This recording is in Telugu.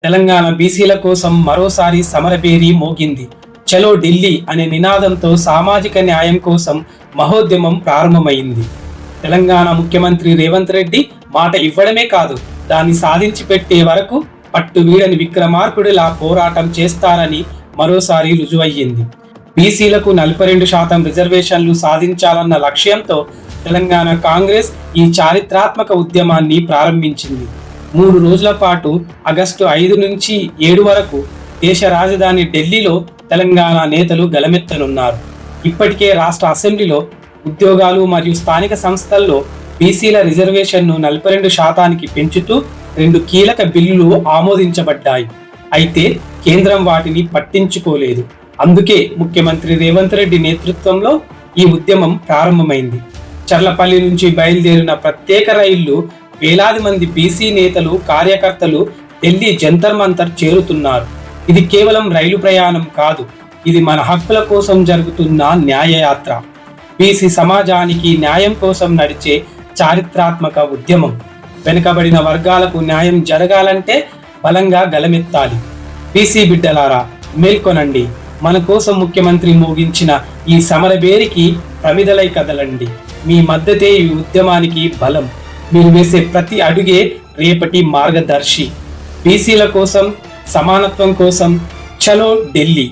తెలంగాణ బీసీల కోసం మరోసారి సమరభేరి మోగింది. చలో ఢిల్లీ అనే నినాదంతో సామాజిక న్యాయం కోసం మహోద్యమం ప్రారంభమైంది. తెలంగాణ ముఖ్యమంత్రి రేవంత్ రెడ్డి మాట ఇవ్వడమే కాదు, దాన్ని సాధించి పెట్టే వరకు పట్టు వీడని విక్రమార్కుడిలా పోరాటం చేస్తారని మరోసారి రుజువయ్యింది. బీసీలకు 42% రిజర్వేషన్లు సాధించాలన్న లక్ష్యంతో తెలంగాణ కాంగ్రెస్ ఈ చారిత్రాత్మక ఉద్యమాన్ని ప్రారంభించింది. 3 రోజుల పాటు ఆగస్టు 5 నుంచి 7 వరకు దేశ రాజధాని ఢిల్లీలో తెలంగాణ నేతలు గలమెత్తనున్నారు. ఇప్పటికే రాష్ట్ర అసెంబ్లీలో ఉద్యోగాలు మరియు స్థానిక సంస్థల్లో బీసీల రిజర్వేషన్ను 42% పెంచుతూ 2 కీలక బిల్లులు ఆమోదించబడ్డాయి. అయితే కేంద్రం వాటిని పట్టించుకోలేదు. అందుకే ముఖ్యమంత్రి రేవంత్ రెడ్డి నేతృత్వంలో ఈ ఉద్యమం ప్రారంభమైంది. చర్లపల్లి నుంచి బయలుదేరిన ప్రత్యేక రైళ్లు వేలాది మంది బీసీ నేతలు, కార్యకర్తలు ఢిల్లీ జంతర్ మంతర్ చేరుతున్నారు. ఇది కేవలం రైలు ప్రయాణం కాదు, ఇది మన హక్కుల కోసం జరుగుతున్న న్యాయయాత్ర. బీసీ సమాజానికి న్యాయం కోసం నడిచే చారిత్రాత్మక ఉద్యమం. వెనుకబడిన వర్గాలకు న్యాయం జరగాలంటే బలంగా గలమెత్తాలి. బీసీ బిడ్డలారా, మేల్కొనండి. మన కోసం ముఖ్యమంత్రి మోగించిన ఈ సమరభేరికి ప్రమిదలై కదలండి. మీ మద్దతే ఈ ఉద్యమానికి బలం. మీరు వేసే ప్రతి అడుగే రేపటి మార్గదర్శి. బీసీల కోసం, సమానత్వం కోసం చలో ఢిల్లీ.